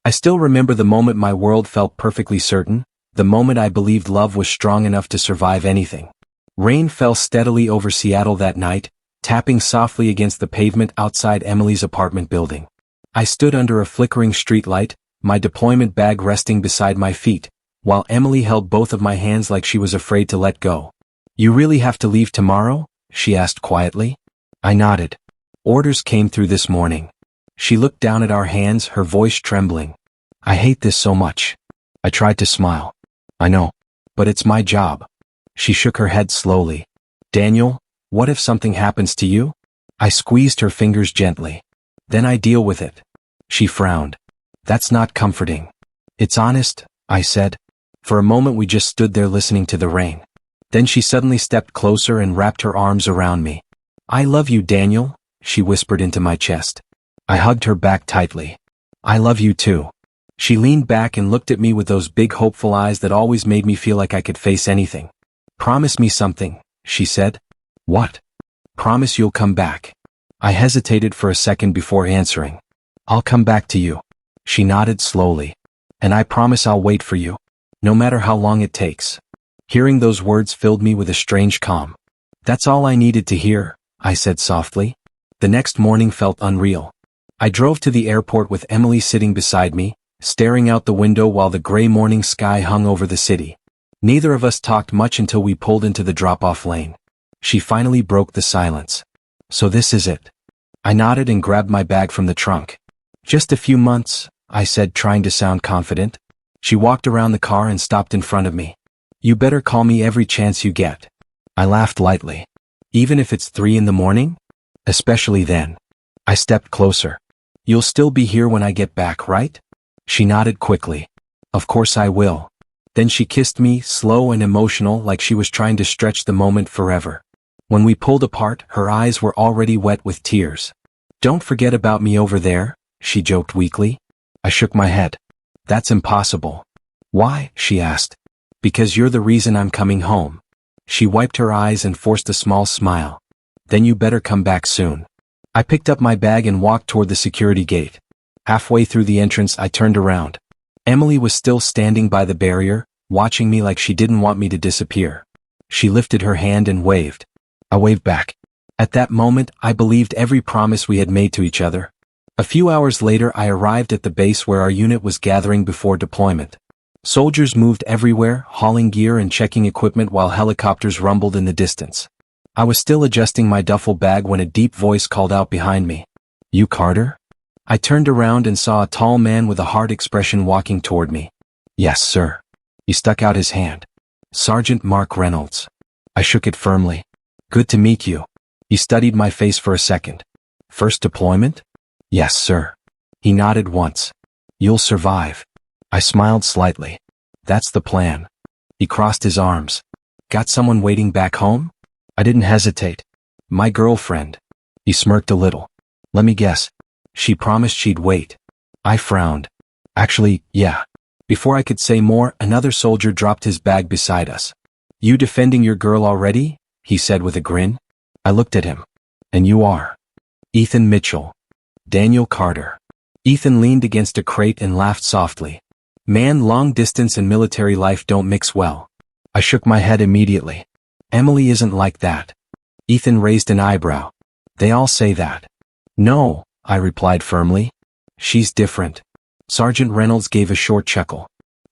I still remember the moment my world felt perfectly certain, the moment I believed love was strong enough to survive anything. Rain fell steadily over Seattle that night, tapping softly against the pavement outside Emily's apartment building. I stood under a flickering streetlight, my deployment bag resting beside my feet, while Emily held both of my hands like she was afraid to let go. "You really have to leave tomorrow?" she asked quietly. I nodded. "Orders came through this morning." She looked down at our hands, her voice trembling. "I hate this so much." I tried to smile. "I know. But it's my job." She shook her head slowly. "Daniel, what if something happens to you?" I squeezed her fingers gently. "Then I deal with it." She frowned. "That's not comforting." "It's honest," I said. For a moment we just stood there listening to the rain. Then she suddenly stepped closer and wrapped her arms around me. "I love you, Daniel," she whispered into my chest. I hugged her back tightly. "I love you too." She leaned back and looked at me with those big hopeful eyes that always made me feel like I could face anything. "Promise me something," she said. "What?" "Promise you'll come back." I hesitated for a second before answering. "I'll come back to you." She nodded slowly. "And I promise I'll wait for you, no matter how long it takes." Hearing those words filled me with a strange calm. "That's all I needed to hear," I said softly. The next morning felt unreal. I drove to the airport with Emily sitting beside me, staring out the window while the gray morning sky hung over the city. Neither of us talked much until we pulled into the drop-off lane. She finally broke the silence. "So this is it." I nodded and grabbed my bag from the trunk. "Just a few months," I said, trying to sound confident. She walked around the car and stopped in front of me. "You better call me every chance you get." I laughed lightly. "Even if it's 3 in the morning?" "Especially then." I stepped closer. "You'll still be here when I get back, right?" She nodded quickly. "Of course I will." Then she kissed me, slow and emotional, like she was trying to stretch the moment forever. When we pulled apart, her eyes were already wet with tears. "Don't forget about me over there," she joked weakly. I shook my head. "That's impossible." "Why?" she asked. "Because you're the reason I'm coming home." She wiped her eyes and forced a small smile. "Then you better come back soon." I picked up my bag and walked toward the security gate. Halfway through the entrance, I turned around. Emily was still standing by the barrier, watching me like she didn't want me to disappear. She lifted her hand and waved. I waved back. At that moment, I believed every promise we had made to each other. A few hours later, I arrived at the base where our unit was gathering before deployment. Soldiers moved everywhere, hauling gear and checking equipment while helicopters rumbled in the distance. I was still adjusting my duffel bag when a deep voice called out behind me. "You Carter?" I turned around and saw a tall man with a hard expression walking toward me. "Yes, sir." He stuck out his hand. "Sergeant Mark Reynolds." I shook it firmly. "Good to meet you." He studied my face for a second. "First deployment?" "Yes, sir." He nodded once. "You'll survive." I smiled slightly. "That's the plan." He crossed his arms. "Got someone waiting back home?" I didn't hesitate. "My girlfriend." He smirked a little. "Let me guess. She promised she'd wait." I frowned. "Actually, yeah." Before I could say more, another soldier dropped his bag beside us. "You defending your girl already?" he said with a grin. I looked at him. "And you are?" "Ethan Mitchell." "Daniel Carter." Ethan leaned against a crate and laughed softly. "Man, long distance and military life don't mix well." I shook my head immediately. "Emily isn't like that." Ethan raised an eyebrow. "They all say that." "No," I replied firmly. "She's different." Sergeant Reynolds gave a short chuckle.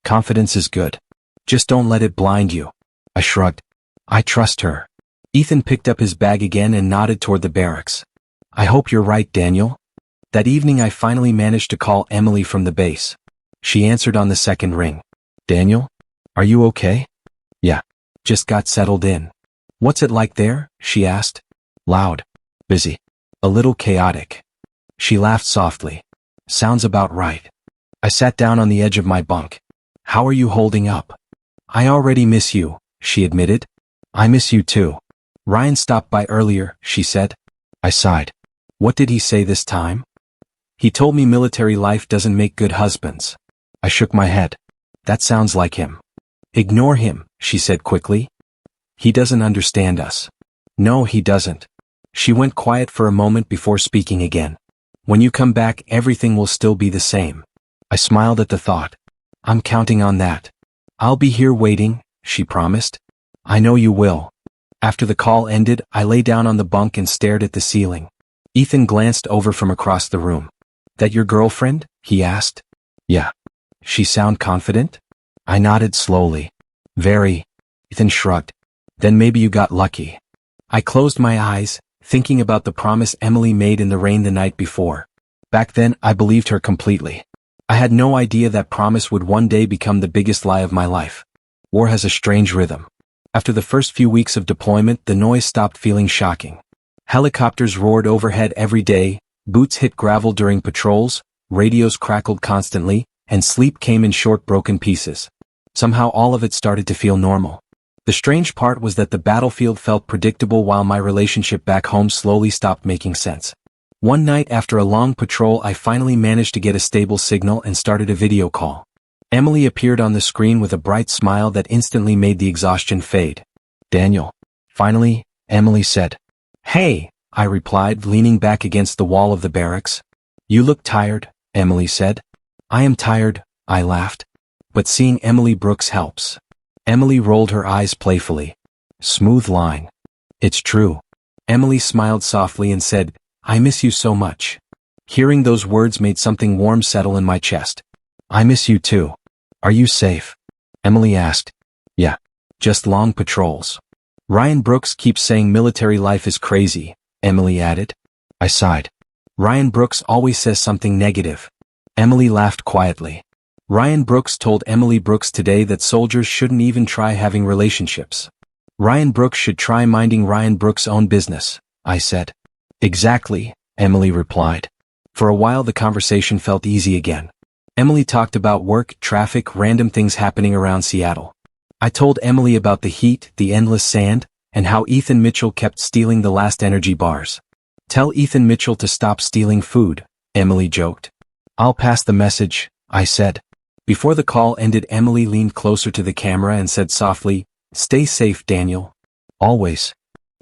"Confidence is good. Just don't let it blind you." I shrugged. "I trust her." Ethan picked up his bag again and nodded toward the barracks. "I hope you're right, Daniel." That evening I finally managed to call Emily from the base. She answered on the second ring. "Daniel? Are you okay?" "Yeah. Just got settled in." "What's it like there?" she asked. "Loud. Busy. A little chaotic." She laughed softly. "Sounds about right." I sat down on the edge of my bunk. "How are you holding up?" "I already miss you," she admitted. "I miss you too." "Ryan stopped by earlier," she said. I sighed. "What did he say this time?" "He told me military life doesn't make good husbands." I shook my head. "That sounds like him." "Ignore him," she said quickly. "He doesn't understand us." "No, he doesn't." She went quiet for a moment before speaking again. "When you come back, everything will still be the same. I smiled at the thought. I'm counting on that. I'll be here waiting, she promised. I know you will. After the call ended, I lay down on the bunk and stared at the ceiling. Ethan glanced over from across the room. That your girlfriend? He asked. Yeah. She sound confident? I nodded slowly. Very. Ethan shrugged. Then maybe you got lucky. I closed my eyes, thinking about the promise Emily made in the rain the night before. Back then, I believed her completely. I had no idea that promise would one day become the biggest lie of my life. War has a strange rhythm. After the first few weeks of deployment, the noise stopped feeling shocking. Helicopters roared overhead every day, boots hit gravel during patrols, radios crackled constantly, and sleep came in short broken pieces. Somehow all of it started to feel normal. The strange part was that the battlefield felt predictable while my relationship back home slowly stopped making sense. One night after a long patrol, I finally managed to get a stable signal and started a video call. Emily appeared on the screen with a bright smile that instantly made the exhaustion fade. Daniel. Finally, Emily said. Hey, I replied, leaning back against the wall of the barracks. You look tired, Emily said. I am tired, I laughed. But seeing Emily Brooks helps. Emily rolled her eyes playfully. Smooth line. It's true. Emily smiled softly and said, I miss you so much. Hearing those words made something warm settle in my chest. I miss you too. Are you safe? Emily asked. Yeah. Just long patrols. Ryan Brooks keeps saying military life is crazy, Emily added. I sighed. Ryan Brooks always says something negative. Emily laughed quietly. Ryan Brooks told Emily Brooks today that soldiers shouldn't even try having relationships. Ryan Brooks should try minding Ryan Brooks' own business, I said. Exactly, Emily replied. For a while the conversation felt easy again. Emily talked about work, traffic, random things happening around Seattle. I told Emily about the heat, the endless sand, and how Ethan Mitchell kept stealing the last energy bars. Tell Ethan Mitchell to stop stealing food, Emily joked. I'll pass the message, I said. Before the call ended, Emily leaned closer to the camera and said softly, Stay safe, Daniel. Always.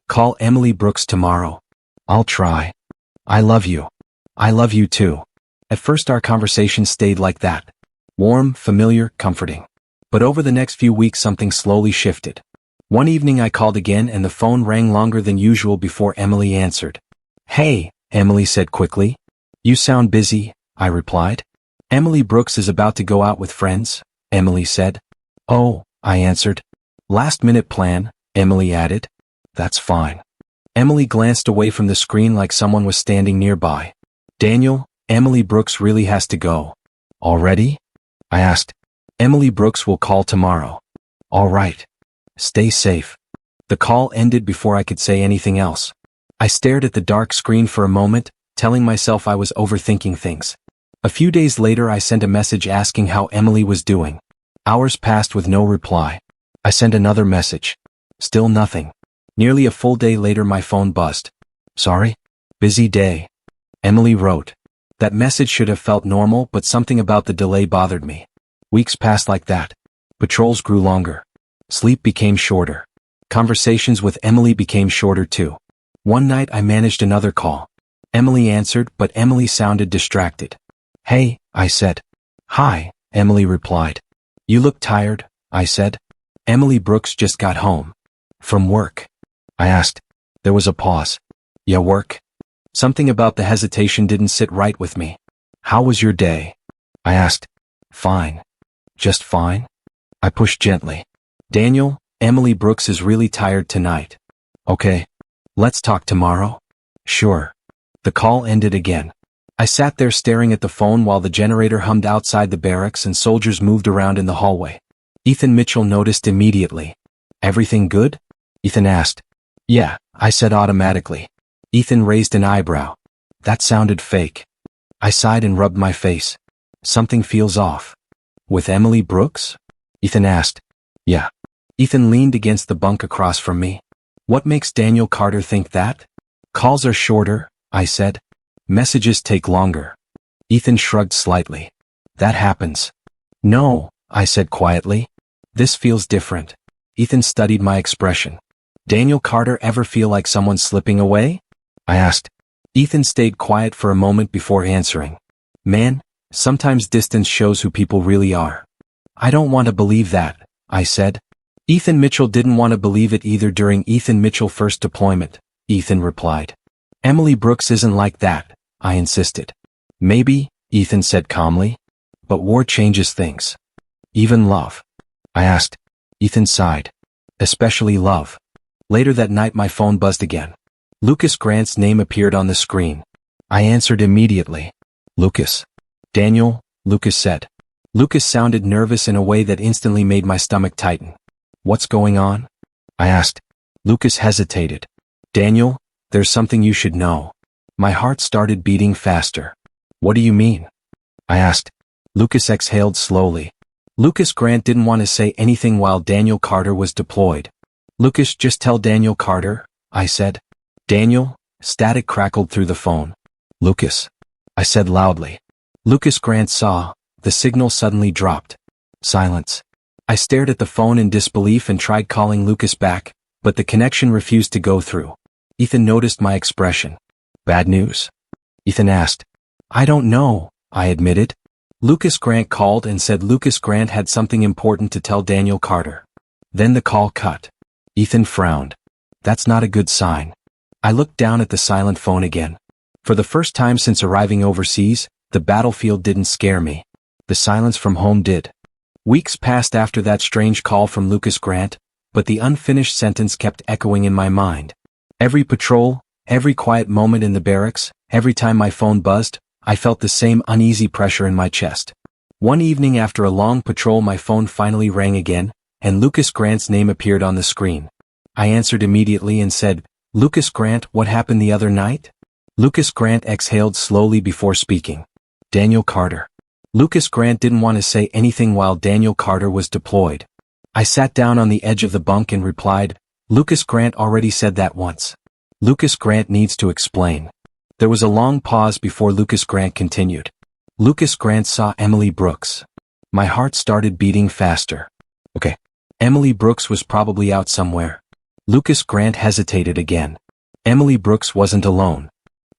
Call Emily Brooks tomorrow. I'll try. I love you. I love you too. At first our conversation stayed like that. Warm, familiar, comforting. But over the next few weeks something slowly shifted. One evening I called again and the phone rang longer than usual before Emily answered. Hey, Emily said quickly. You sound busy, I replied. Emily Brooks is about to go out with friends, Emily said. Oh, I answered. Last-minute plan, Emily added. That's fine. Emily glanced away from the screen like someone was standing nearby. Daniel, Emily Brooks really has to go. Already? I asked. Emily Brooks will call tomorrow. All right. Stay safe. The call ended before I could say anything else. I stared at the dark screen for a moment, telling myself I was overthinking things. A few days later I sent a message asking how Emily was doing. Hours passed with no reply. I sent another message. Still nothing. Nearly a full day later my phone buzzed. Sorry? Busy day. Emily wrote. That message should have felt normal, but something about the delay bothered me. Weeks passed like that. Patrols grew longer. Sleep became shorter. Conversations with Emily became shorter too. One night I managed another call. Emily answered, but Emily sounded distracted. Hey, I said. Hi, Emily replied. You look tired, I said. Emily Brooks just got home. From work. I asked. There was a pause. Yeah, work? Something about the hesitation didn't sit right with me. How was your day? I asked. Fine. Just fine? I pushed gently. Daniel, Emily Brooks is really tired tonight. Okay. Let's talk tomorrow? Sure. The call ended again. I sat there staring at the phone while the generator hummed outside the barracks and soldiers moved around in the hallway. Ethan Mitchell noticed immediately. Everything good? Ethan asked. Yeah, I said automatically. Ethan raised an eyebrow. That sounded fake. I sighed and rubbed my face. Something feels off. With Emily Brooks? Ethan asked. Yeah. Ethan leaned against the bunk across from me. What makes Daniel Carter think that? Calls are shorter, I said. Messages take longer. Ethan shrugged slightly. That happens. No, I said quietly. This feels different. Ethan studied my expression. Daniel Carter ever feel like someone's slipping away? I asked. Ethan stayed quiet for a moment before answering. Man, Sometimes distance shows who people really are. I don't want to believe that, I said. Ethan Mitchell didn't want to believe it either. During Ethan Mitchell's first deployment, Ethan replied. Emily Brooks isn't like that, I insisted. Maybe, Ethan said calmly. But war changes things. Even love. I asked. Ethan sighed. Especially love. Later that night my phone buzzed again. Lucas Grant's name appeared on the screen. I answered immediately. Lucas. Daniel, Lucas said. Lucas sounded nervous in a way that instantly made my stomach tighten. What's going on? I asked. Lucas hesitated. Daniel, there's something you should know. My heart started beating faster. What do you mean? I asked. Lucas exhaled slowly. Lucas Grant didn't want to say anything while Daniel Carter was deployed. Lucas, just tell Daniel Carter, I said. Daniel, static crackled through the phone. Lucas, I said loudly. Lucas Grant saw. The signal suddenly dropped. Silence. I stared at the phone in disbelief and tried calling Lucas back, but the connection refused to go through. Ethan noticed my expression. Bad news? Ethan asked. I don't know, I admitted. Lucas Grant called and said Lucas Grant had something important to tell Daniel Carter. Then the call cut. Ethan frowned. That's not a good sign. I looked down at the silent phone again. For the first time since arriving overseas, the battlefield didn't scare me. The silence from home did. Weeks passed after that strange call from Lucas Grant, but the unfinished sentence kept echoing in my mind. Every patrol, every quiet moment in the barracks, every time my phone buzzed, I felt the same uneasy pressure in my chest. One evening after a long patrol my phone finally rang again, and Lucas Grant's name appeared on the screen. I answered immediately and said, Lucas Grant, what happened the other night? Lucas Grant exhaled slowly before speaking. Daniel Carter. Lucas Grant didn't want to say anything while Daniel Carter was deployed. I sat down on the edge of the bunk and replied, Lucas Grant already said that once. Lucas Grant needs to explain. There was a long pause before Lucas Grant continued. Lucas Grant saw Emily Brooks. My heart started beating faster. Okay. Emily Brooks was probably out somewhere. Lucas Grant hesitated again. Emily Brooks wasn't alone.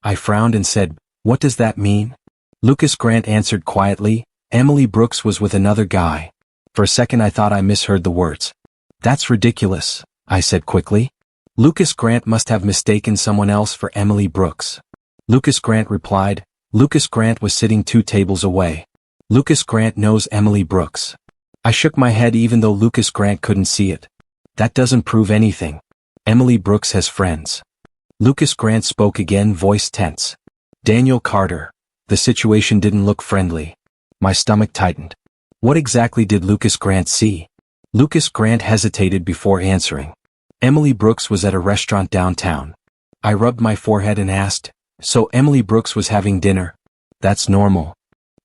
I frowned and said, what does that mean? Lucas Grant answered quietly, Emily Brooks was with another guy. For a second I thought I misheard the words. That's ridiculous, I said quickly. Lucas Grant must have mistaken someone else for Emily Brooks. Lucas Grant replied. Lucas Grant was sitting 2 tables away. Lucas Grant knows Emily Brooks. I shook my head even though Lucas Grant couldn't see it. That doesn't prove anything. Emily Brooks has friends. Lucas Grant spoke again, voice tense. Daniel Carter. The situation didn't look friendly. My stomach tightened. What exactly did Lucas Grant see? Lucas Grant hesitated before answering. Emily Brooks was at a restaurant downtown. I rubbed my forehead and asked, so Emily Brooks was having dinner? That's normal.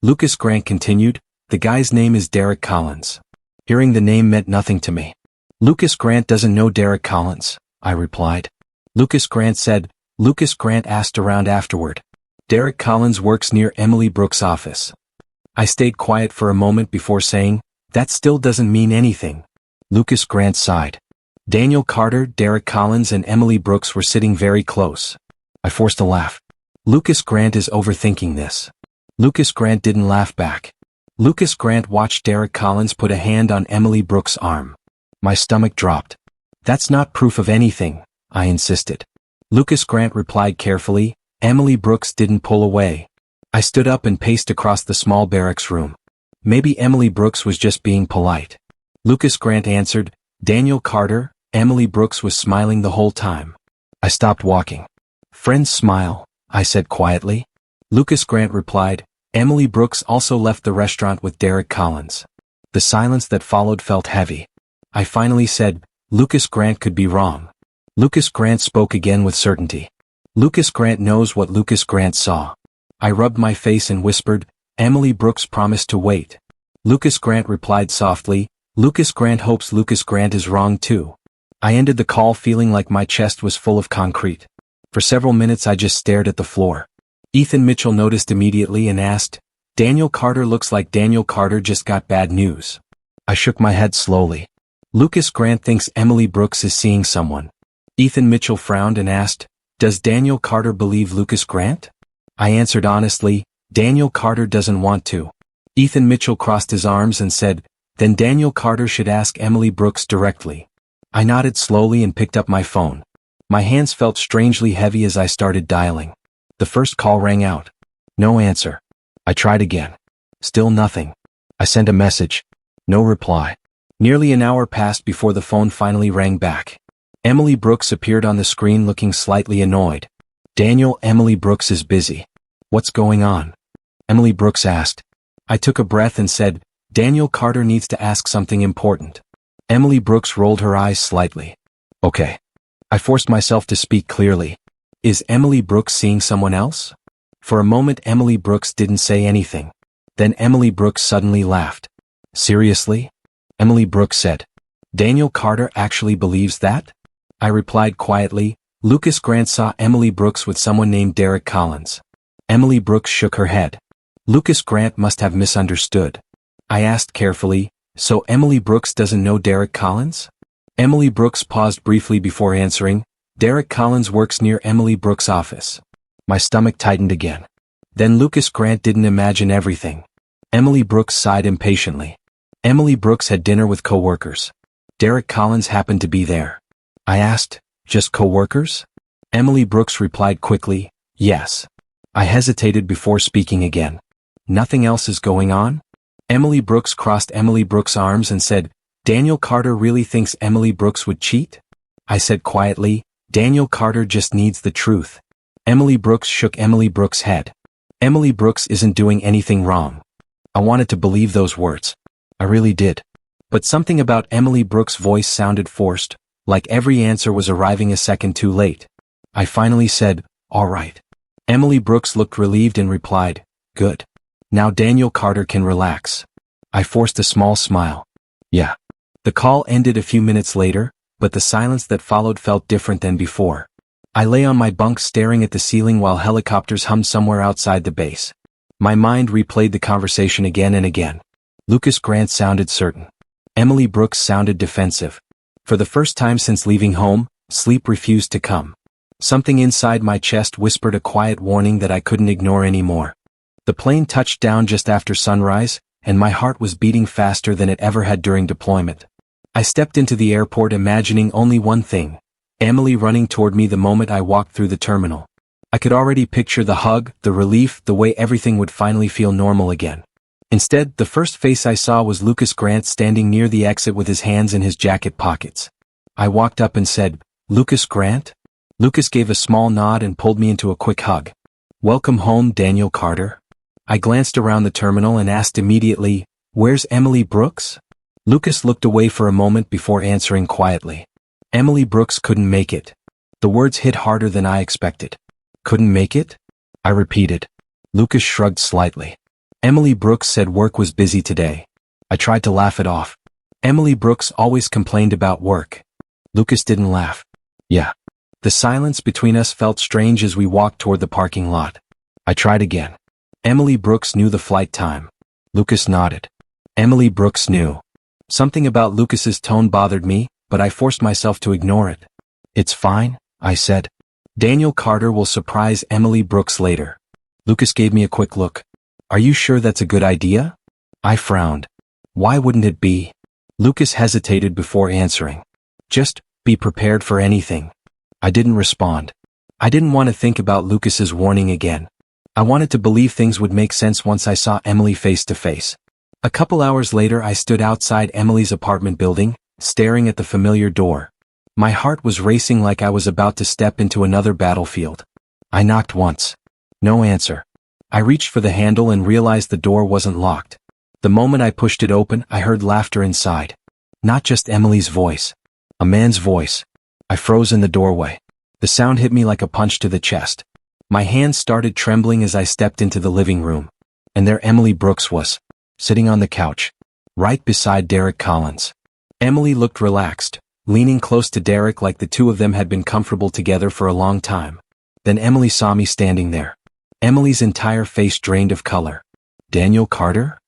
Lucas Grant continued, the guy's name is Derek Collins. Hearing the name meant nothing to me. Lucas Grant doesn't know Derek Collins, I replied. Lucas Grant said. Lucas Grant asked around afterward. Derek Collins works near Emily Brooks' office. I stayed quiet for a moment before saying, that still doesn't mean anything. Lucas Grant sighed. Daniel Carter, Derek Collins and Emily Brooks were sitting very close. I forced a laugh. Lucas Grant is overthinking this. Lucas Grant didn't laugh back. Lucas Grant watched Derek Collins put a hand on Emily Brooks' arm. My stomach dropped. That's not proof of anything, I insisted. Lucas Grant replied carefully, Emily Brooks didn't pull away. I stood up and paced across the small barracks room. Maybe Emily Brooks was just being polite. Lucas Grant answered, Daniel Carter, Emily Brooks was smiling the whole time. I stopped walking. Friends smile, I said quietly. Lucas Grant replied, Emily Brooks also left the restaurant with Derek Collins. The silence that followed felt heavy. I finally said, Lucas Grant could be wrong. Lucas Grant spoke again with certainty. Lucas Grant knows what Lucas Grant saw. I rubbed my face and whispered, Emily Brooks promised to wait. Lucas Grant replied softly, Lucas Grant hopes Lucas Grant is wrong too. I ended the call feeling like my chest was full of concrete. For several minutes I just stared at the floor. Ethan Mitchell noticed immediately and asked, Daniel Carter looks like Daniel Carter just got bad news. I shook my head slowly. Lucas Grant thinks Emily Brooks is seeing someone. Ethan Mitchell frowned and asked, Does Daniel Carter believe Lucas Grant? I answered honestly, Daniel Carter doesn't want to. Ethan Mitchell crossed his arms and said, then Daniel Carter should ask Emily Brooks directly. I nodded slowly and picked up my phone. My hands felt strangely heavy as I started dialing. The first call rang out. No answer. I tried again. Still nothing. I sent a message. No reply. Nearly an hour passed before the phone finally rang back. Emily Brooks appeared on the screen looking slightly annoyed. Daniel, Emily Brooks is busy. What's going on? Emily Brooks asked. I took a breath and said, Daniel Carter needs to ask something important. Emily Brooks rolled her eyes slightly. Okay. I forced myself to speak clearly. Is Emily Brooks seeing someone else? For a moment Emily Brooks didn't say anything. Then Emily Brooks suddenly laughed. Seriously? Emily Brooks said. Daniel Carter actually believes that? I replied quietly. Lucas Grant saw Emily Brooks with someone named Derek Collins. Emily Brooks shook her head. Lucas Grant must have misunderstood. I asked carefully, so Emily Brooks doesn't know Derek Collins? Emily Brooks paused briefly before answering. Derek Collins works near Emily Brooks' office. My stomach tightened again. Then Lucas Grant didn't imagine everything. Emily Brooks sighed impatiently. Emily Brooks had dinner with co-workers. Derek Collins happened to be there. I asked, just co-workers? Emily Brooks replied quickly, yes. I hesitated before speaking again. Nothing else is going on? Emily Brooks crossed Emily Brooks' arms and said, Daniel Carter really thinks Emily Brooks would cheat? I said quietly, Daniel Carter just needs the truth. Emily Brooks shook Emily Brooks' head. Emily Brooks isn't doing anything wrong. I wanted to believe those words. I really did. But something about Emily Brooks' voice sounded forced, like every answer was arriving a second too late. I finally said, all right. Emily Brooks looked relieved and replied, good. Now Daniel Carter can relax. I forced a small smile. Yeah. The call ended a few minutes later, but the silence that followed felt different than before. I lay on my bunk staring at the ceiling while helicopters hummed somewhere outside the base. My mind replayed the conversation again and again. Lucas Grant sounded certain. Emily Brooks sounded defensive. For the first time since leaving home, sleep refused to come. Something inside my chest whispered a quiet warning that I couldn't ignore anymore. The plane touched down just after sunrise, and my heart was beating faster than it ever had during deployment. I stepped into the airport imagining only one thing: Emily running toward me the moment I walked through the terminal. I could already picture the hug, the relief, the way everything would finally feel normal again. Instead, the first face I saw was Lucas Grant standing near the exit with his hands in his jacket pockets. I walked up and said, Lucas Grant? Lucas gave a small nod and pulled me into a quick hug. Welcome home, Daniel Carter. I glanced around the terminal and asked immediately, where's Emily Brooks? Lucas looked away for a moment before answering quietly. Emily Brooks couldn't make it. The words hit harder than I expected. Couldn't make it? I repeated. Lucas shrugged slightly. Emily Brooks said work was busy today. I tried to laugh it off. Emily Brooks always complained about work. Lucas didn't laugh. Yeah. The silence between us felt strange as we walked toward the parking lot. I tried again. Emily Brooks knew the flight time. Lucas nodded. Emily Brooks knew. Something about Lucas's tone bothered me, but I forced myself to ignore it. It's fine, I said. Daniel Carter will surprise Emily Brooks later. Lucas gave me a quick look. Are you sure that's a good idea? I frowned. Why wouldn't it be? Lucas hesitated before answering. Just be prepared for anything. I didn't respond. I didn't want to think about Lucas's warning again. I wanted to believe things would make sense once I saw Emily face to face. A couple hours later I stood outside Emily's apartment building, staring at the familiar door. My heart was racing like I was about to step into another battlefield. I knocked once. No answer. I reached for the handle and realized the door wasn't locked. The moment I pushed it open, I heard laughter inside. Not just Emily's voice. A man's voice. I froze in the doorway. The sound hit me like a punch to the chest. My hands started trembling as I stepped into the living room. And there Emily Brooks was, sitting on the couch, right beside Derek Collins. Emily looked relaxed, leaning close to Derek like the two of them had been comfortable together for a long time. Then Emily saw me standing there. Emily's entire face drained of color. Daniel Carter?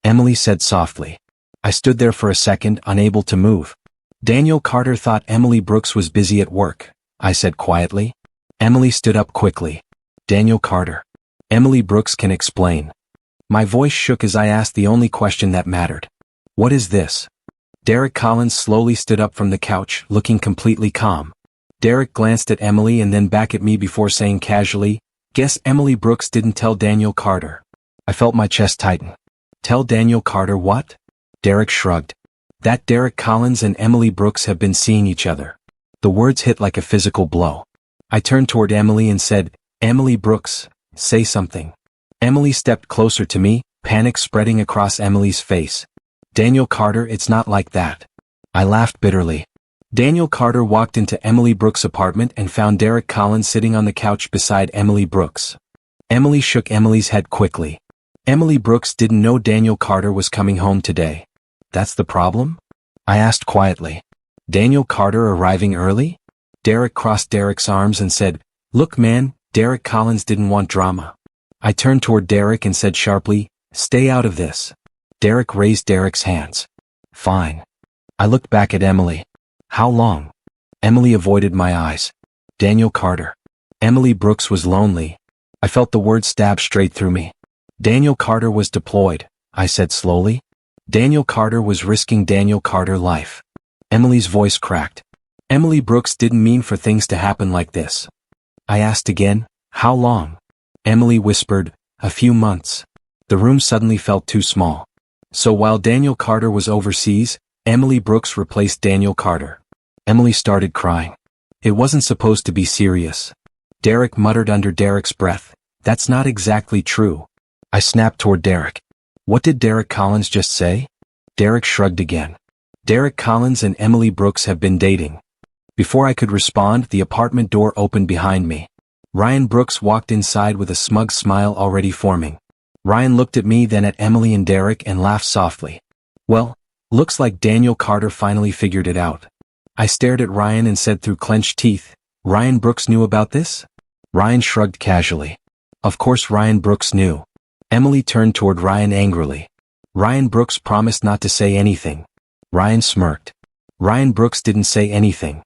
Emily said softly. I stood there for a second, unable to move. Daniel Carter thought Emily Brooks was busy at work, I said quietly. Emily stood up quickly. Daniel Carter. Emily Brooks can explain. My voice shook as I asked the only question that mattered. What is this? Derek Collins slowly stood up from the couch, looking completely calm. Derek glanced at Emily and then back at me before saying casually, "Guess Emily Brooks didn't tell Daniel Carter." I felt my chest tighten. Tell Daniel Carter what? Derek shrugged. That Derek Collins and Emily Brooks have been seeing each other. The words hit like a physical blow. I turned toward Emily and said, "Emily Brooks, say something." Emily stepped closer to me, panic spreading across Emily's face. "Daniel Carter, it's not like that." I laughed bitterly. Daniel Carter walked into Emily Brooks' apartment and found Derek Collins sitting on the couch beside Emily Brooks. Emily shook Emily's head quickly. Emily Brooks didn't know Daniel Carter was coming home today. That's the problem? I asked quietly. Daniel Carter arriving early? Derek crossed Derek's arms and said, "Look man, Derek Collins didn't want drama." I turned toward Derek and said sharply, "Stay out of this." Derek raised Derek's hands. "Fine." I looked back at Emily. "How long?" Emily avoided my eyes. Daniel Carter. Emily Brooks was lonely. I felt the words stab straight through me. Daniel Carter was deployed, I said slowly. Daniel Carter was risking Daniel Carter's life. Emily's voice cracked. Emily Brooks didn't mean for things to happen like this. I asked again, "How long?" Emily whispered, "A few months." The room suddenly felt too small. So while Daniel Carter was overseas, Emily Brooks replaced Daniel Carter. Emily started crying. It wasn't supposed to be serious. Derek muttered under Derek's breath, "That's not exactly true." I snapped toward Derek. "What did Derek Collins just say?" Derek shrugged again. "Derek Collins and Emily Brooks have been dating." Before I could respond, the apartment door opened behind me. Ryan Brooks walked inside with a smug smile already forming. Ryan looked at me, then at Emily and Derek, and laughed softly. "Well, looks like Daniel Carter finally figured it out." I stared at Ryan and said through clenched teeth, "Ryan Brooks knew about this?" Ryan shrugged casually. Of course Ryan Brooks knew. Emily turned toward Ryan angrily. Ryan Brooks promised not to say anything. Ryan smirked. Ryan Brooks didn't say anything.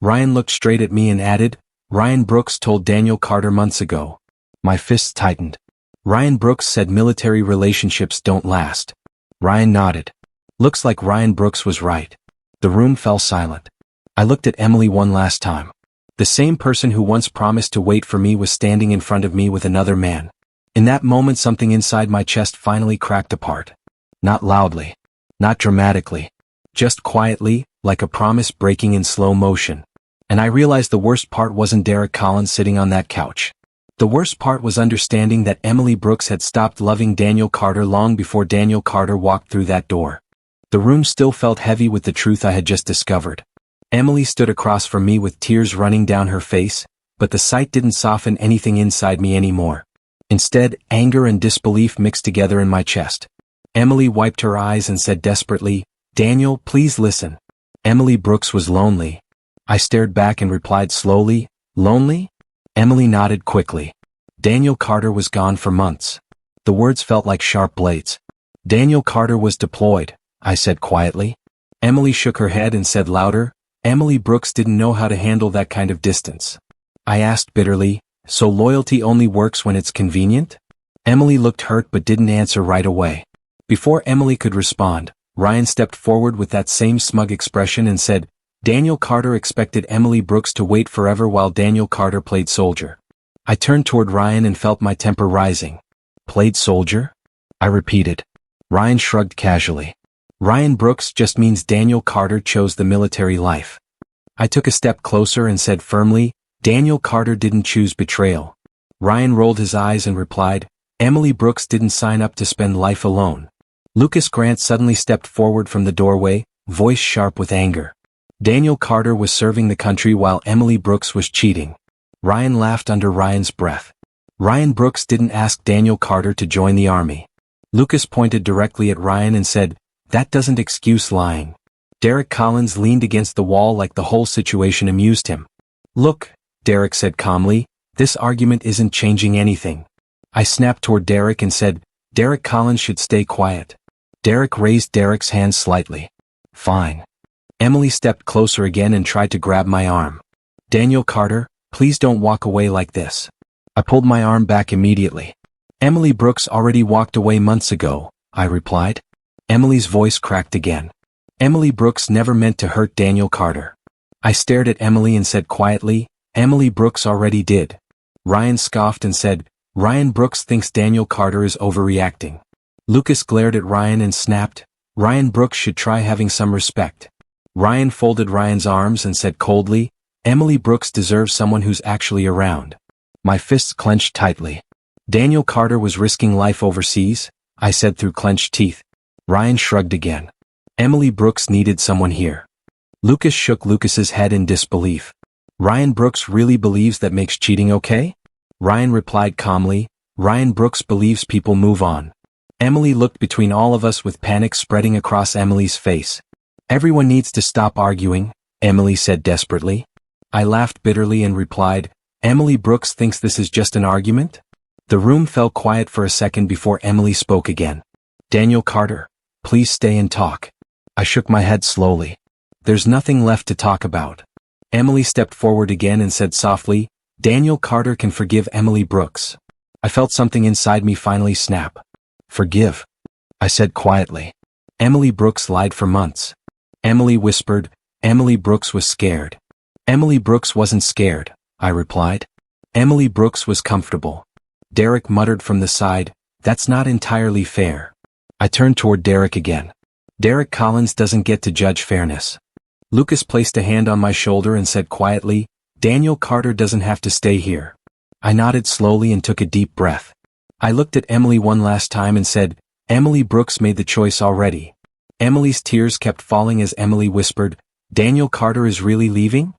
Ryan looked straight at me and added, "Ryan Brooks told Daniel Carter months ago." My fists tightened. Ryan Brooks said military relationships don't last. Ryan nodded. Looks like Ryan Brooks was right. The room fell silent. I looked at Emily one last time. The same person who once promised to wait for me was standing in front of me with another man. In that moment something inside my chest finally cracked apart. Not loudly. Not dramatically. Just quietly, like a promise breaking in slow motion. And I realized the worst part wasn't Derek Collins sitting on that couch. The worst part was understanding that Emily Brooks had stopped loving Daniel Carter long before Daniel Carter walked through that door. The room still felt heavy with the truth I had just discovered. Emily stood across from me with tears running down her face, but the sight didn't soften anything inside me anymore. Instead, anger and disbelief mixed together in my chest. Emily wiped her eyes and said desperately, "Daniel, please listen." Emily Brooks was lonely. I stared back and replied slowly, "Lonely?" Emily nodded quickly. Daniel Carter was gone for months. The words felt like sharp blades. Daniel Carter was deployed, I said quietly. Emily shook her head and said louder, "Emily Brooks didn't know how to handle that kind of distance." I asked bitterly, "So loyalty only works when it's convenient?" Emily looked hurt but didn't answer right away. Before Emily could respond, Ryan stepped forward with that same smug expression and said, "Daniel Carter expected Emily Brooks to wait forever while Daniel Carter played soldier." I turned toward Ryan and felt my temper rising. "Played soldier?" I repeated. Ryan shrugged casually. "Ryan Brooks just means Daniel Carter chose the military life." I took a step closer and said firmly, "Daniel Carter didn't choose betrayal." Ryan rolled his eyes and replied, "Emily Brooks didn't sign up to spend life alone." Lucas Grant suddenly stepped forward from the doorway, voice sharp with anger. Daniel Carter was serving the country while Emily Brooks was cheating. Ryan laughed under Ryan's breath. Ryan Brooks didn't ask Daniel Carter to join the army. Lucas pointed directly at Ryan and said, "That doesn't excuse lying." Derek Collins leaned against the wall like the whole situation amused him. "Look," Derek said calmly, "this argument isn't changing anything." I snapped toward Derek and said, "Derek Collins should stay quiet." Derek raised Derek's hand slightly. "Fine." Emily stepped closer again and tried to grab my arm. "Daniel Carter, please don't walk away like this." I pulled my arm back immediately. Emily Brooks already walked away months ago, I replied. Emily's voice cracked again. Emily Brooks never meant to hurt Daniel Carter. I stared at Emily and said quietly, Emily Brooks already did. Ryan scoffed and said, Ryan Brooks thinks Daniel Carter is overreacting. Lucas glared at Ryan and snapped, Ryan Brooks should try having some respect. Ryan folded Ryan's arms and said coldly, Emily Brooks deserves someone who's actually around. My fists clenched tightly. Daniel Carter was risking life overseas, I said through clenched teeth. Ryan shrugged again. Emily Brooks needed someone here. Lucas shook Lucas's head in disbelief. Ryan Brooks really believes that makes cheating okay? Ryan replied calmly, Ryan Brooks believes people move on. Emily looked between all of us with panic spreading across Emily's face. Everyone needs to stop arguing, Emily said desperately. I laughed bitterly and replied, Emily Brooks thinks this is just an argument? The room fell quiet for a second before Emily spoke again. Daniel Carter, please stay and talk. I shook my head slowly. There's nothing left to talk about. Emily stepped forward again and said softly, Daniel Carter can forgive Emily Brooks. I felt something inside me finally snap. Forgive? I said quietly. Emily Brooks lied for months. Emily whispered, Emily Brooks was scared. Emily Brooks wasn't scared, I replied. Emily Brooks was comfortable. Derek muttered from the side, that's not entirely fair. I turned toward Derek again. Derek Collins doesn't get to judge fairness. Lucas placed a hand on my shoulder and said quietly, Daniel Carter doesn't have to stay here. I nodded slowly and took a deep breath. I looked at Emily one last time and said, Emily Brooks made the choice already. Emily's tears kept falling as Emily whispered, Daniel Carter is really leaving?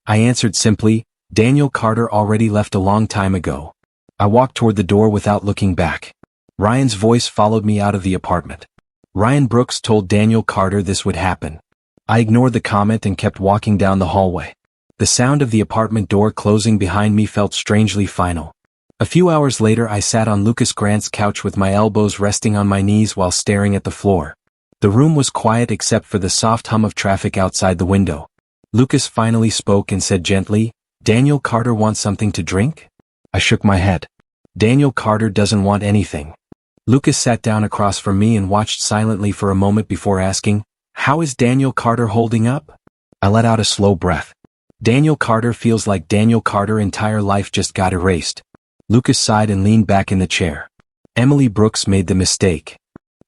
I answered simply, Daniel Carter already left a long time ago. I walked toward the door without looking back. Ryan's voice followed me out of the apartment. Ryan Brooks told Daniel Carter this would happen. I ignored the comment and kept walking down the hallway. The sound of the apartment door closing behind me felt strangely final. A few hours later I sat on Lucas Grant's couch with my elbows resting on my knees while staring at the floor. The room was quiet except for the soft hum of traffic outside the window. Lucas finally spoke and said gently, Daniel Carter wants something to drink? I shook my head. Daniel Carter doesn't want anything. Lucas sat down across from me and watched silently for a moment before asking, How is Daniel Carter holding up? I let out a slow breath. Daniel Carter feels like Daniel Carter's entire life just got erased. Lucas sighed and leaned back in the chair. Emily Brooks made the mistake.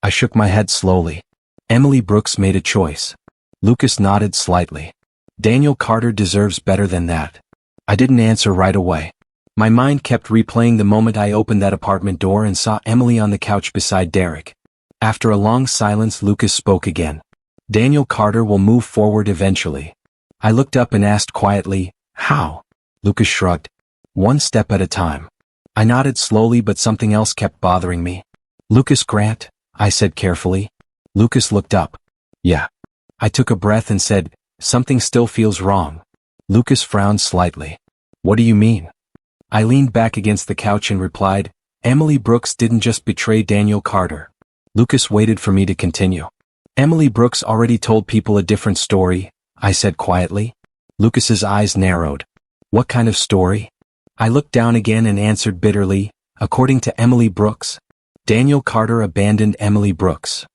I shook my head slowly. Emily Brooks made a choice. Lucas nodded slightly. Daniel Carter deserves better than that. I didn't answer right away. My mind kept replaying the moment I opened that apartment door and saw Emily on the couch beside Derek. After a long silence, Lucas spoke again. Daniel Carter will move forward eventually. I looked up and asked quietly, How? Lucas shrugged. One step at a time. I nodded slowly, but something else kept bothering me. Lucas Grant, I said carefully. Lucas looked up. Yeah. I took a breath and said, Something still feels wrong. Lucas frowned slightly. What do you mean? I leaned back against the couch and replied, Emily Brooks didn't just betray Daniel Carter. Lucas waited for me to continue. Emily Brooks already told people a different story, I said quietly. Lucas's eyes narrowed. What kind of story? I looked down again and answered bitterly, according to Emily Brooks. Daniel Carter abandoned Emily Brooks.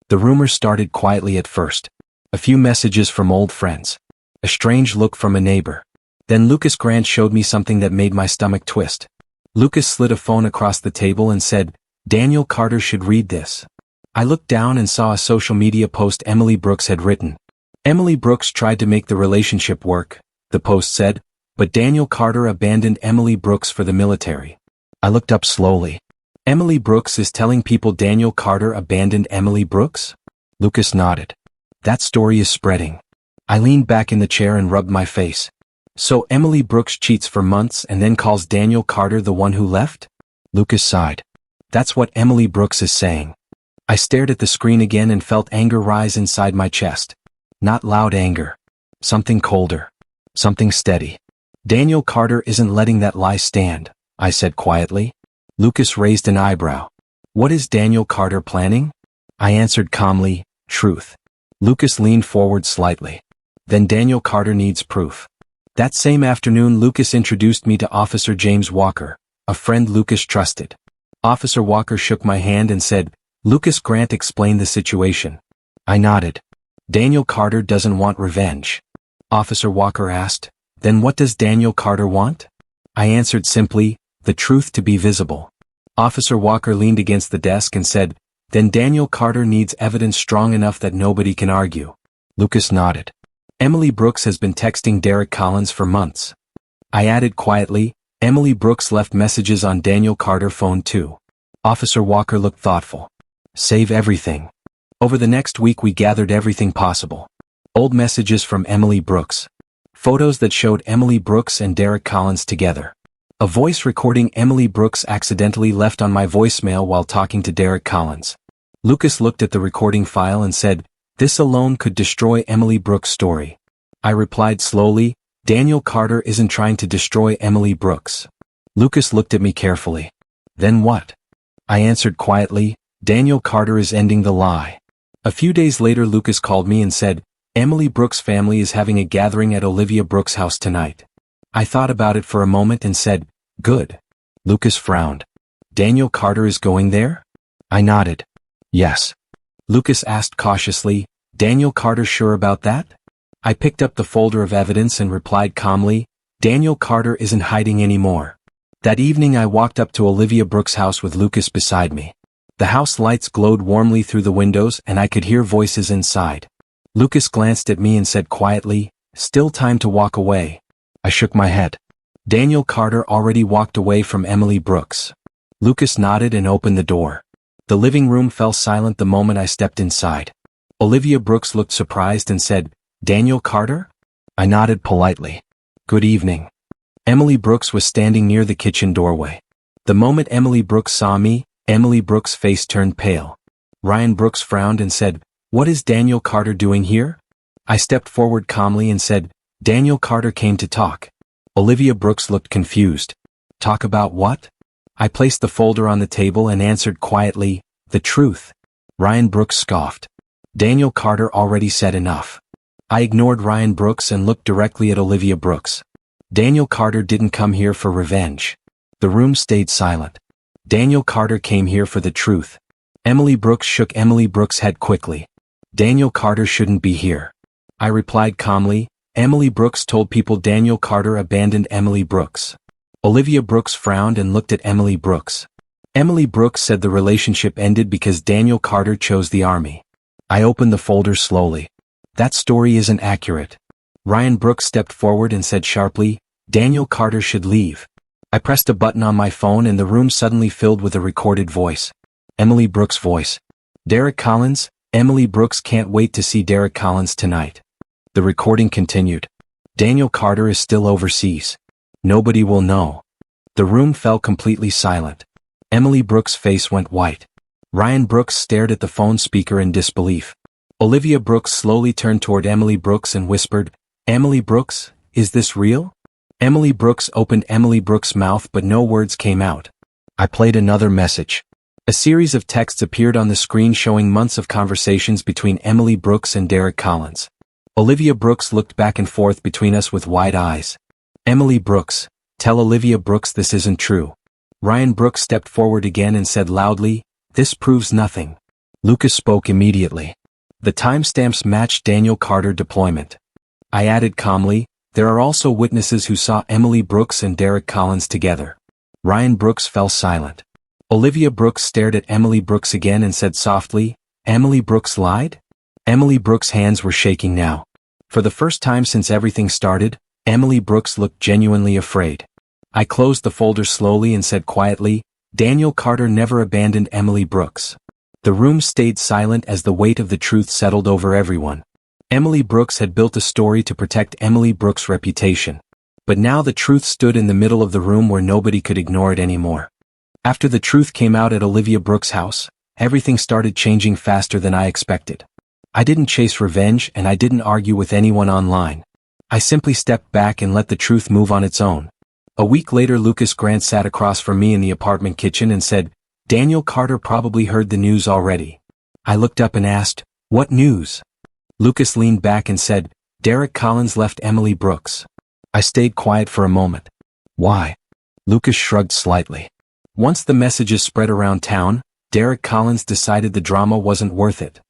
The rumor started quietly at first. A few messages from old friends. A strange look from a neighbor. Then Lucas Grant showed me something that made my stomach twist. Lucas slid a phone across the table and said, Daniel Carter should read this. I looked down and saw a social media post Emily Brooks had written. Emily Brooks tried to make the relationship work, the post said, but Daniel Carter abandoned Emily Brooks for the military. I looked up slowly. Emily Brooks is telling people Daniel Carter abandoned Emily Brooks? Lucas nodded. That story is spreading. I leaned back in the chair and rubbed my face. So Emily Brooks cheats for months and then calls Daniel Carter the one who left? Lucas sighed. That's what Emily Brooks is saying. I stared at the screen again and felt anger rise inside my chest. Not loud anger. Something colder. Something steady. Daniel Carter isn't letting that lie stand, I said quietly. Lucas raised an eyebrow. What is Daniel Carter planning? I answered calmly, truth. Lucas leaned forward slightly. Then Daniel Carter needs proof. That same afternoon Lucas introduced me to Officer James Walker, a friend Lucas trusted. Officer Walker shook my hand and said, "Lucas Grant explained the situation." I nodded. "Daniel Carter doesn't want revenge." Officer Walker asked, "Then what does Daniel Carter want?" I answered simply, "The truth to be visible." Officer Walker leaned against the desk and said, "Then Daniel Carter needs evidence strong enough that nobody can argue." Lucas nodded. "Emily Brooks has been texting Derek Collins for months." I added quietly, "Emily Brooks left messages on Daniel Carter's phone too." Officer Walker looked thoughtful. "Save everything." Over the next week we gathered everything possible. Old messages from Emily Brooks. Photos that showed Emily Brooks and Derek Collins together. A voice recording Emily Brooks accidentally left on my voicemail while talking to Derek Collins. Lucas looked at the recording file and said, "This alone could destroy Emily Brooks' story." I replied slowly, "Daniel Carter isn't trying to destroy Emily Brooks." Lucas looked at me carefully. "Then what?" I answered quietly, "Daniel Carter is ending the lie." A few days later Lucas called me and said, "Emily Brooks' family is having a gathering at Olivia Brooks' house tonight." I thought about it for a moment and said, "Good." Lucas frowned. "Daniel Carter is going there?" I nodded. "Yes." Lucas asked cautiously, "Daniel Carter sure about that?" I picked up the folder of evidence and replied calmly, "Daniel Carter isn't hiding anymore." That evening I walked up to Olivia Brooks' house with Lucas beside me. The house lights glowed warmly through the windows and I could hear voices inside. Lucas glanced at me and said quietly, "Still time to walk away." I shook my head. Daniel Carter already walked away from Emily Brooks. Lucas nodded and opened the door. The living room fell silent the moment I stepped inside. Olivia Brooks looked surprised and said, "Daniel Carter?" I nodded politely. "Good evening." Emily Brooks was standing near the kitchen doorway. The moment Emily Brooks saw me, Emily Brooks' face turned pale. Ryan Brooks frowned and said, "What is Daniel Carter doing here?" I stepped forward calmly and said, "Daniel Carter came to talk." Olivia Brooks looked confused. "Talk about what?" I placed the folder on the table and answered quietly, "The truth." Ryan Brooks scoffed. "Daniel Carter already said enough." I ignored Ryan Brooks and looked directly at Olivia Brooks. "Daniel Carter didn't come here for revenge." The room stayed silent. "Daniel Carter came here for the truth." Emily Brooks shook Emily Brooks' head quickly. "Daniel Carter shouldn't be here." I replied calmly, "Emily Brooks told people Daniel Carter abandoned Emily Brooks." Olivia Brooks frowned and looked at Emily Brooks. Emily Brooks said the relationship ended because Daniel Carter chose the army. I opened the folder slowly. "That story isn't accurate." Ryan Brooks stepped forward and said sharply, "Daniel Carter should leave." I pressed a button on my phone and the room suddenly filled with a recorded voice. Emily Brooks' voice. "Derek Collins, Emily Brooks can't wait to see Derek Collins tonight." The recording continued. "Daniel Carter is still overseas. Nobody will know." The room fell completely silent. Emily Brooks' face went white. Ryan Brooks stared at the phone speaker in disbelief. Olivia Brooks slowly turned toward Emily Brooks and whispered, "Emily Brooks, is this real?" Emily Brooks opened Emily Brooks' mouth but no words came out. I played another message. A series of texts appeared on the screen showing months of conversations between Emily Brooks and Derek Collins. Olivia Brooks looked back and forth between us with wide eyes. "Emily Brooks, tell Olivia Brooks this isn't true." Ryan Brooks stepped forward again and said loudly, "This proves nothing." Lucas spoke immediately. The timestamps matched Daniel Carter deployment. I added calmly, "There are also witnesses who saw Emily Brooks and Derek Collins together." Ryan Brooks fell silent. Olivia Brooks stared at Emily Brooks again and said softly, "Emily Brooks lied?" Emily Brooks' hands were shaking now. For the first time since everything started, Emily Brooks looked genuinely afraid. I closed the folder slowly and said quietly, "Daniel Carter never abandoned Emily Brooks." The room stayed silent as the weight of the truth settled over everyone. Emily Brooks had built a story to protect Emily Brooks' reputation. But now the truth stood in the middle of the room where nobody could ignore it anymore. After the truth came out at Olivia Brooks' house, everything started changing faster than I expected. I didn't chase revenge and I didn't argue with anyone online. I simply stepped back and let the truth move on its own. A week later Lucas Grant sat across from me in the apartment kitchen and said, "Daniel Carter probably heard the news already." I looked up and asked, "What news?" Lucas leaned back and said, "Derek Collins left Emily Brooks." I stayed quiet for a moment. "Why?" Lucas shrugged slightly. Once the messages spread around town, Derek Collins decided the drama wasn't worth it.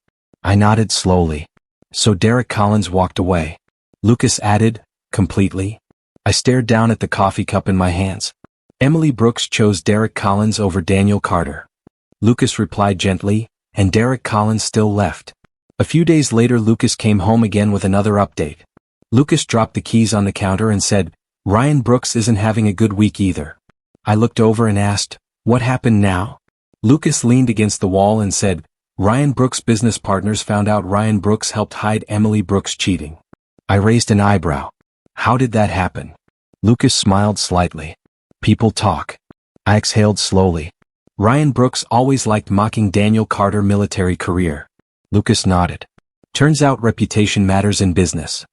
I nodded slowly. So Derek Collins walked away. Lucas added, completely. I stared down at the coffee cup in my hands. Emily Brooks chose Derek Collins over Daniel Carter. Lucas replied gently, and Derek Collins still left. A few days later Lucas came home again with another update. Lucas dropped the keys on the counter and said, Ryan Brooks isn't having a good week either. I looked over and asked, what happened now? Lucas leaned against the wall and said, Ryan Brooks' business partners found out Ryan Brooks helped hide Emily Brooks cheating. I raised an eyebrow. How did that happen? Lucas smiled slightly. People talk. I exhaled slowly. Ryan Brooks always liked mocking Daniel Carter's military career. Lucas nodded. Turns out reputation matters in business.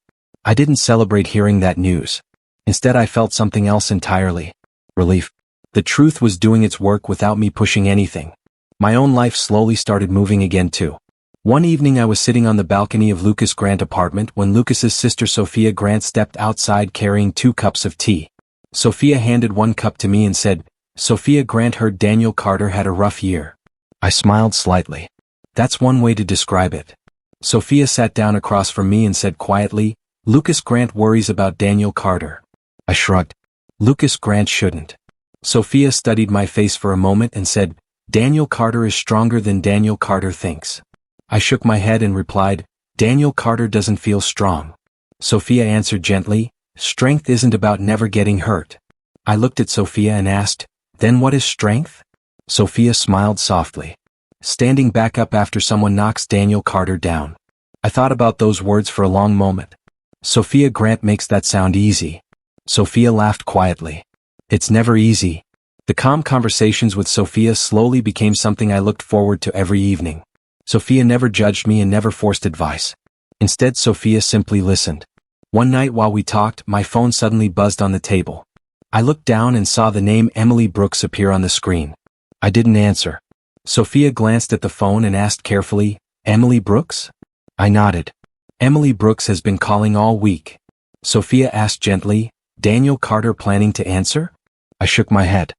I didn't celebrate hearing that news. Instead I felt something else entirely. Relief. The truth was doing its work without me pushing anything. My own life slowly started moving again too. One evening I was sitting on the balcony of Lucas Grant's apartment when Lucas's sister Sophia Grant stepped outside carrying 2 cups of tea. Sophia handed 1 cup to me and said, Sophia Grant heard Daniel Carter had a rough year. I smiled slightly. That's one way to describe it. Sophia sat down across from me and said quietly, Lucas Grant worries about Daniel Carter. I shrugged. Lucas Grant shouldn't. Sophia studied my face for a moment and said, Daniel Carter is stronger than Daniel Carter thinks. I shook my head and replied, Daniel Carter doesn't feel strong. Sophia answered gently, strength isn't about never getting hurt. I looked at Sophia and asked, then what is strength? Sophia smiled softly. Standing back up after someone knocks Daniel Carter down. I thought about those words for a long moment. Sophia Grant makes that sound easy. Sophia laughed quietly. It's never easy. The calm conversations with Sophia slowly became something I looked forward to every evening. Sophia never judged me and never forced advice. Instead, Sophia simply listened. One night while we talked, my phone suddenly buzzed on the table. I looked down and saw the name Emily Brooks appear on the screen. I didn't answer. Sophia glanced at the phone and asked carefully, Emily Brooks? I nodded. Emily Brooks has been calling all week. Sophia asked gently, Daniel Carter planning to answer? I shook my head.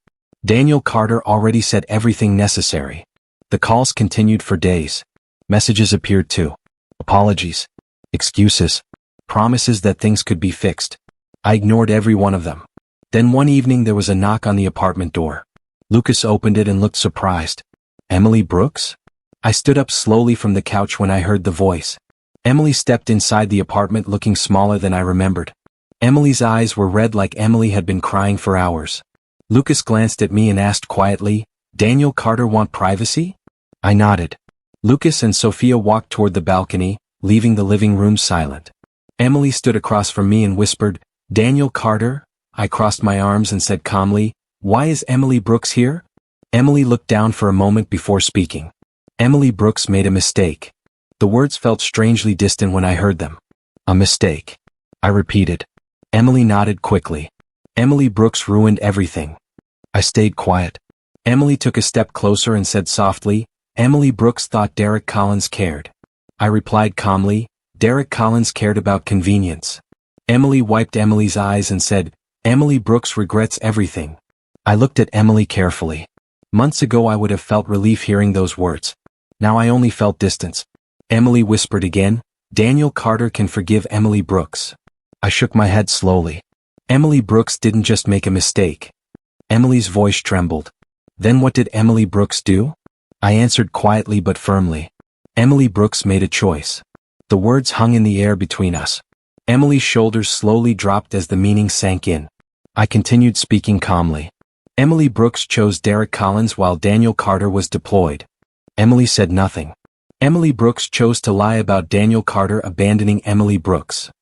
Daniel Carter already said everything necessary. The calls continued for days. Messages appeared too. Apologies. Excuses. Promises that things could be fixed. I ignored every one of them. Then one evening there was a knock on the apartment door. Lucas opened it and looked surprised. Emily Brooks? I stood up slowly from the couch when I heard the voice. Emily stepped inside the apartment looking smaller than I remembered. Emily's eyes were red like Emily had been crying for hours. Lucas glanced at me and asked quietly, Daniel Carter want privacy? I nodded. Lucas and Sophia walked toward the balcony, leaving the living room silent. Emily stood across from me and whispered, Daniel Carter? I crossed my arms and said calmly, why is Emily Brooks here? Emily looked down for a moment before speaking. Emily Brooks made a mistake. The words felt strangely distant when I heard them. A mistake. I repeated. Emily nodded quickly. Emily Brooks ruined everything. I stayed quiet. Emily took a step closer and said softly, Emily Brooks thought Derek Collins cared. I replied calmly, Derek Collins cared about convenience. Emily wiped Emily's eyes and said, Emily Brooks regrets everything. I looked at Emily carefully. Months ago I would have felt relief hearing those words. Now I only felt distance. Emily whispered again, Daniel Carter can forgive Emily Brooks. I shook my head slowly. Emily Brooks didn't just make a mistake. Emily's voice trembled. Then what did Emily Brooks do? I answered quietly but firmly. Emily Brooks made a choice. The words hung in the air between us. Emily's shoulders slowly dropped as the meaning sank in. I continued speaking calmly. Emily Brooks chose Derek Collins while Daniel Carter was deployed. Emily said nothing. Emily Brooks chose to lie about Daniel Carter abandoning Emily Brooks.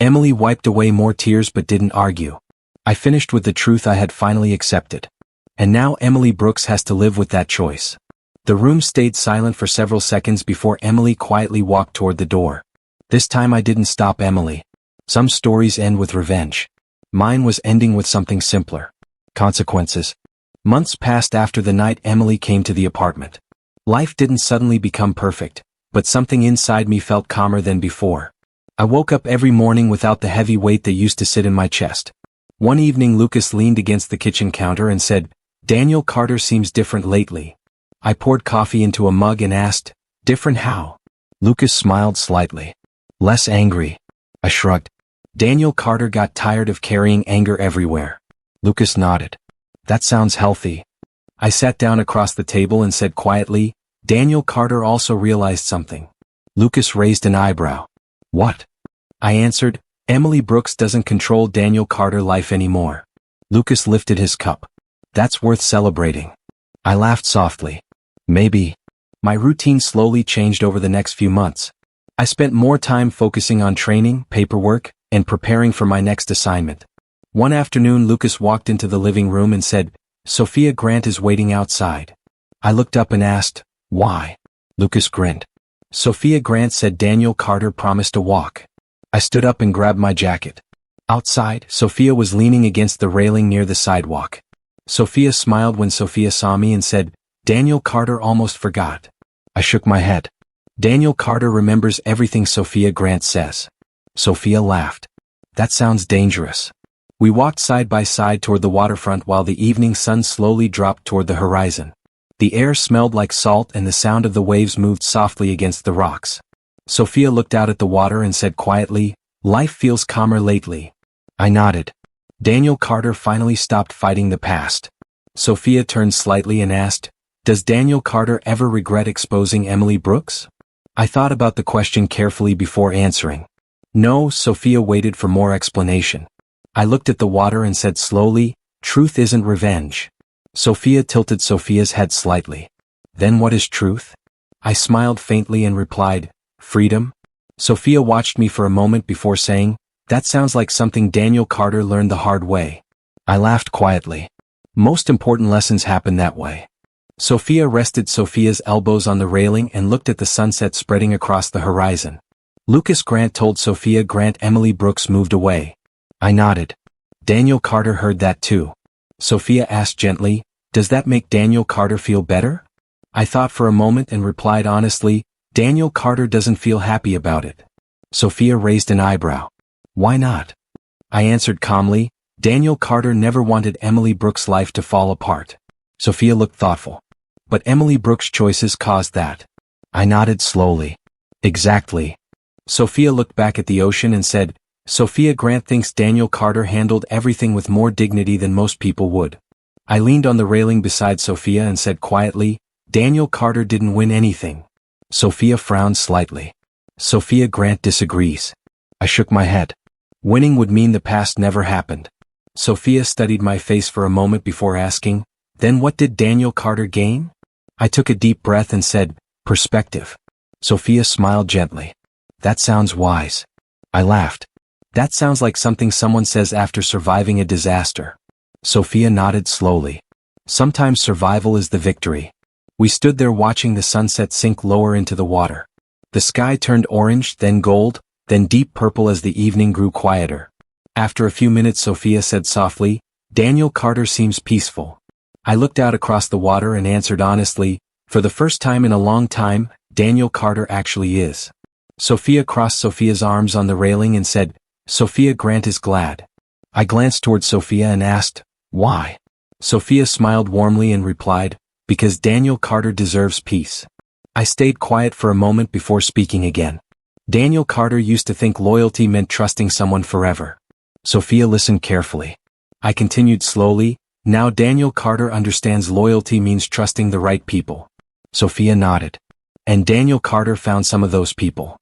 Emily wiped away more tears but didn't argue. I finished with the truth I had finally accepted. And now Emily Brooks has to live with that choice. The room stayed silent for several seconds before Emily quietly walked toward the door. This time I didn't stop Emily. Some stories end with revenge. Mine was ending with something simpler. Consequences. Months passed after the night Emily came to the apartment. Life didn't suddenly become perfect, but something inside me felt calmer than before. I woke up every morning without the heavy weight that used to sit in my chest. One evening Lucas leaned against the kitchen counter and said, Daniel Carter seems different lately. I poured coffee into a mug and asked, different how? Lucas smiled slightly. Less angry. I shrugged. Daniel Carter got tired of carrying anger everywhere. Lucas nodded. That sounds healthy. I sat down across the table and said quietly, Daniel Carter also realized something. Lucas raised an eyebrow. What? I answered, Emily Brooks doesn't control Daniel Carter's life anymore. Lucas lifted his cup. That's worth celebrating. I laughed softly. Maybe. My routine slowly changed over the next few months. I spent more time focusing on training, paperwork, and preparing for my next assignment. One afternoon Lucas walked into the living room and said, Sophia Grant is waiting outside. I looked up and asked, why? Lucas grinned. Sophia Grant said Daniel Carter promised to walk. I stood up and grabbed my jacket. Outside, Sophia was leaning against the railing near the sidewalk. Sophia smiled when Sophia saw me and said, Daniel Carter almost forgot. I shook my head. Daniel Carter remembers everything Sophia Grant says. Sophia laughed. That sounds dangerous. We walked side by side toward the waterfront while the evening sun slowly dropped toward the horizon. The air smelled like salt and the sound of the waves moved softly against the rocks. Sophia looked out at the water and said quietly, life feels calmer lately. I nodded. Daniel Carter finally stopped fighting the past. Sophia turned slightly and asked, does Daniel Carter ever regret exposing Emily Brooks? I thought about the question carefully before answering. No, Sophia waited for more explanation. I looked at the water and said slowly, truth isn't revenge. Sophia tilted Sophia's head slightly. Then what is truth? I smiled faintly and replied, freedom? Sophia watched me for a moment before saying, that sounds like something Daniel Carter learned the hard way. I laughed quietly. Most important lessons happen that way. Sophia rested Sophia's elbows on the railing and looked at the sunset spreading across the horizon. Lucas Grant told Sophia Grant Emily Brooks moved away. I nodded. Daniel Carter heard that too. Sophia asked gently, does that make Daniel Carter feel better? I thought for a moment and replied honestly, Daniel Carter doesn't feel happy about it. Sophia raised an eyebrow. Why not? I answered calmly, Daniel Carter never wanted Emily Brooks' life to fall apart. Sophia looked thoughtful. But Emily Brooks' choices caused that. I nodded slowly. Exactly. Sophia looked back at the ocean and said, Sophia Grant thinks Daniel Carter handled everything with more dignity than most people would. I leaned on the railing beside Sophia and said quietly, Daniel Carter didn't win anything. Sophia frowned slightly. Sophia Grant disagrees. I shook my head. Winning would mean the past never happened. Sophia studied my face for a moment before asking, then what did Daniel Carter gain? I took a deep breath and said, perspective. Sophia smiled gently. That sounds wise. I laughed. That sounds like something someone says after surviving a disaster. Sophia nodded slowly. Sometimes survival is the victory. We stood there watching the sunset sink lower into the water. The sky turned orange, then gold, then deep purple as the evening grew quieter. After a few minutes Sophia said softly, Daniel Carter seems peaceful. I looked out across the water and answered honestly, for the first time in a long time, Daniel Carter actually is. Sophia crossed Sophia's arms on the railing and said, Sophia Grant is glad. I glanced toward Sophia and asked, why? Sophia smiled warmly and replied, because Daniel Carter deserves peace. I stayed quiet for a moment before speaking again. Daniel Carter used to think loyalty meant trusting someone forever. Sophia listened carefully. I continued slowly, now Daniel Carter understands loyalty means trusting the right people. Sophia nodded. And Daniel Carter found some of those people.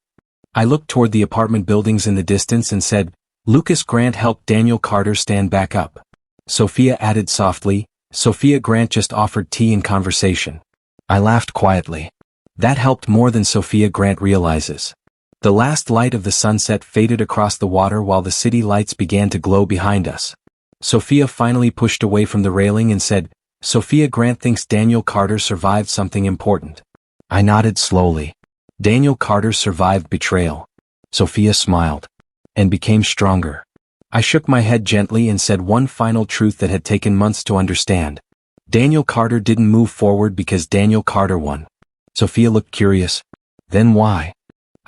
I looked toward the apartment buildings in the distance and said, Lucas Grant helped Daniel Carter stand back up. Sophia added softly, Sophia Grant just offered tea and conversation. I laughed quietly. That helped more than Sophia Grant realizes. The last light of the sunset faded across the water while the city lights began to glow behind us. Sophia finally pushed away from the railing and said, Sophia Grant thinks Daniel Carter survived something important. I nodded slowly. Daniel Carter survived betrayal. Sophia smiled. And became stronger. I shook my head gently and said one final truth that had taken months to understand. Daniel Carter didn't move forward because Daniel Carter won. Sophia looked curious. Then why?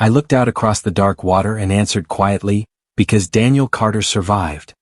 I looked out across the dark water and answered quietly, because Daniel Carter survived.